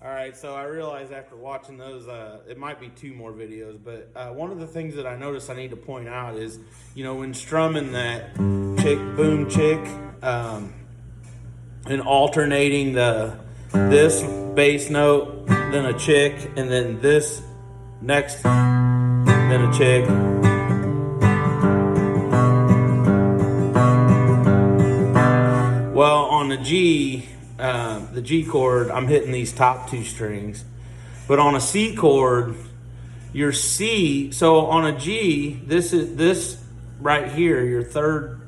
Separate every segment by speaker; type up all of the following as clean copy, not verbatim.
Speaker 1: All right, so I realized after watching those, it might be two more videos, but one of the things that I noticed I need to point out is, when strumming that chick, boom, chick, and alternating this bass note, then a chick, and then this next, then a chick. Well, on the G chord, I'm hitting these top two strings. But on a C chord, your C, so on a G, this right here, your third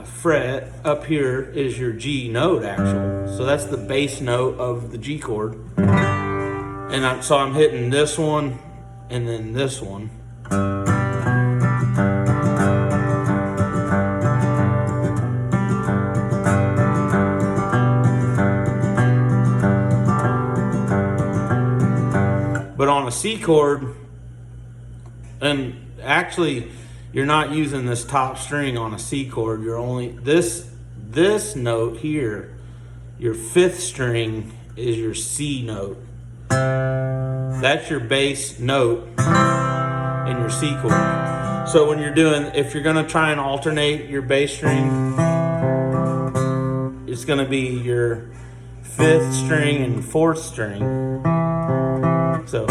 Speaker 1: fret up here is your G note, actually. So that's the bass note of the G chord. And so I'm hitting this one and then this one. But on a C chord, and actually you're not using this top string on a C chord, you're only, this note here, your fifth string is your C note. That's your bass note in your C chord. So when if you're gonna try and alternate your bass string, it's gonna be your fifth string and fourth string. So,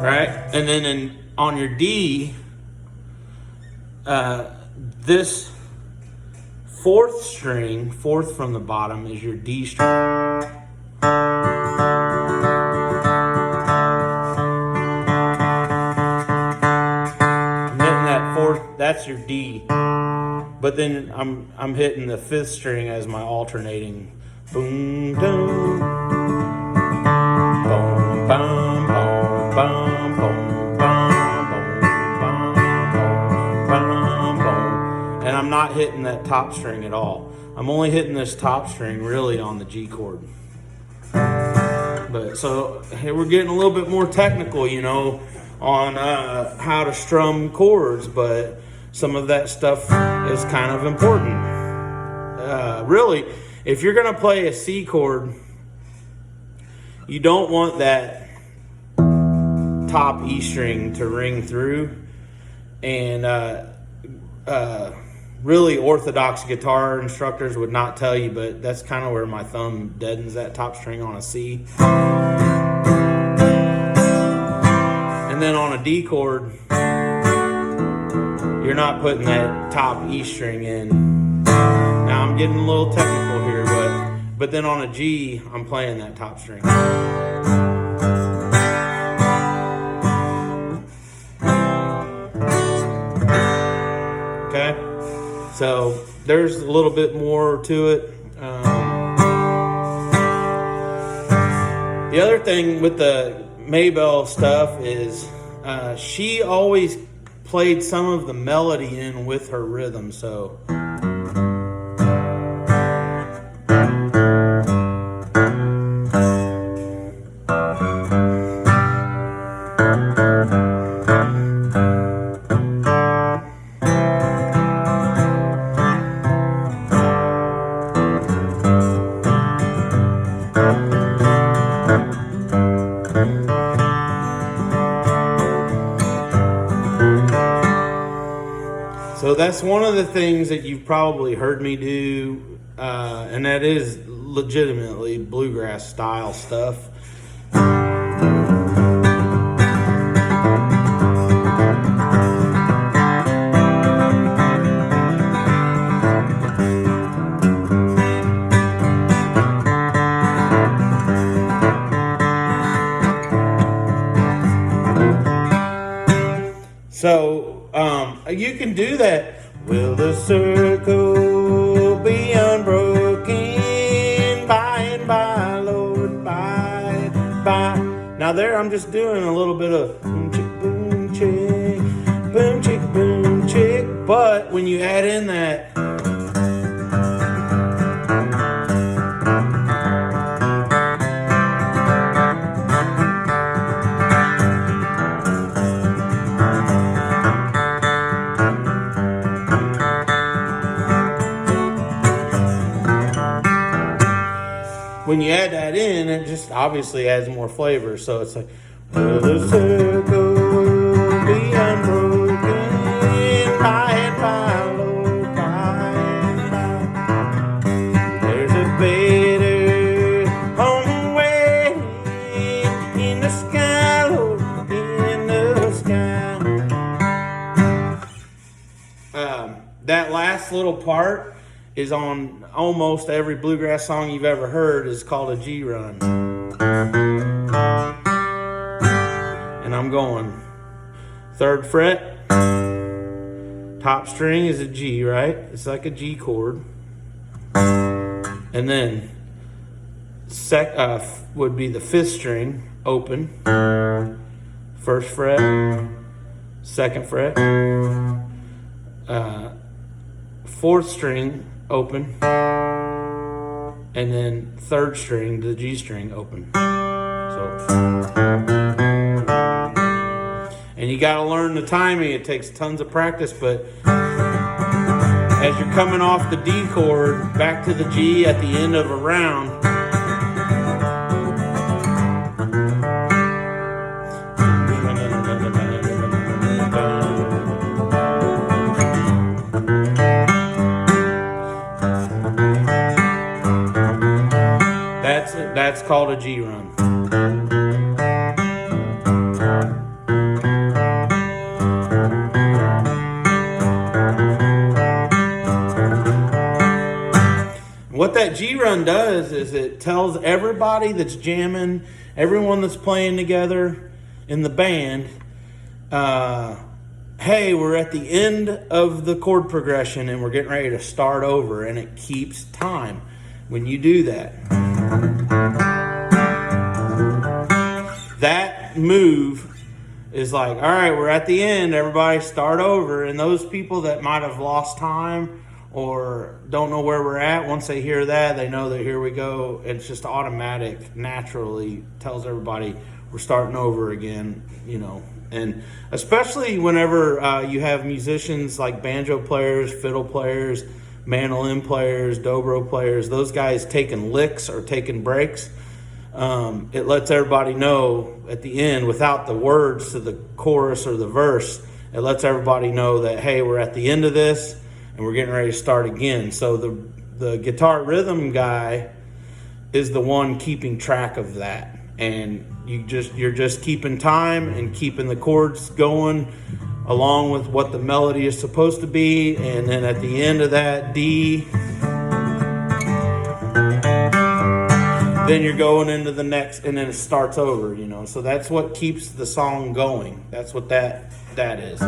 Speaker 1: right, and then on your D, this fourth string, fourth from the bottom, is your D string. I'm hitting that fourth, that's your D. But then I'm hitting the fifth string as my alternating. Boom, boom, boom, boom, boom, boom, boom, boom, boom. And I'm not hitting that top string at all. I'm only hitting this top string really on the G chord. But so here we're getting a little bit more technical, on how to strum chords, but some of that stuff is kind of important. Really, if you're gonna play a C chord, you don't want that top E string to ring through. And really orthodox guitar instructors would not tell you, but that's kind of where my thumb deadens that top string on a C. And then on a D chord, you're not putting that top E string in. Now I'm getting a little technical here, but then on a G, I'm playing that top string. Okay, so there's a little bit more to it. The other thing with the Maybell stuff is she always played some of the melody in with her rhythm, so that's one of the things that you've probably heard me do, and that is legitimately bluegrass style stuff. So you can do that. Will the circle be unbroken by and by, Lord, by and by? Now there I'm just doing a little bit of boom, chick, boom, chick, boom, chick, boom, chick. But when you add in that when you add that in, it just obviously adds more flavor. So it's like, will the circle be unbroken by and by, Lord, by and by. There's a better on the way in the sky, Lord, in the sky. That last little part is on almost every bluegrass song you've ever heard. Is called a G run. And I'm going 3rd fret, top string is a G, right? It's like a G chord. And then would be the 5th string, open. 1st fret, 2nd fret, 4th string, open, and then 3rd string, the G string, open. So, and you got to learn the timing. It takes tons of practice, but as you're coming off the D chord back to the G at the end of a round, that's called a G run. What that G run does is it tells everybody that's jamming, everyone that's playing together in the band, hey, we're at the end of the chord progression and we're getting ready to start over, and it keeps time when you do that. That move is like, all right, we're at the end, everybody start over. And those people that might have lost time or don't know where we're at, once they hear that, they know that here we go. It's just automatic, naturally tells everybody we're starting over again, you know. And especially whenever you have musicians like banjo players, fiddle players, mandolin players, dobro players, those guys taking licks or taking breaks, it lets everybody know at the end, without the words to the chorus or the verse, it lets everybody know that, hey, we're at the end of this and we're getting ready to start again. So the guitar rhythm guy is the one keeping track of that, and you're just keeping time and keeping the chords going along with what the melody is supposed to be. And then at the end of that D, then you're going into the next, and then it starts over, you know. So that's what keeps the song going. That's what that is.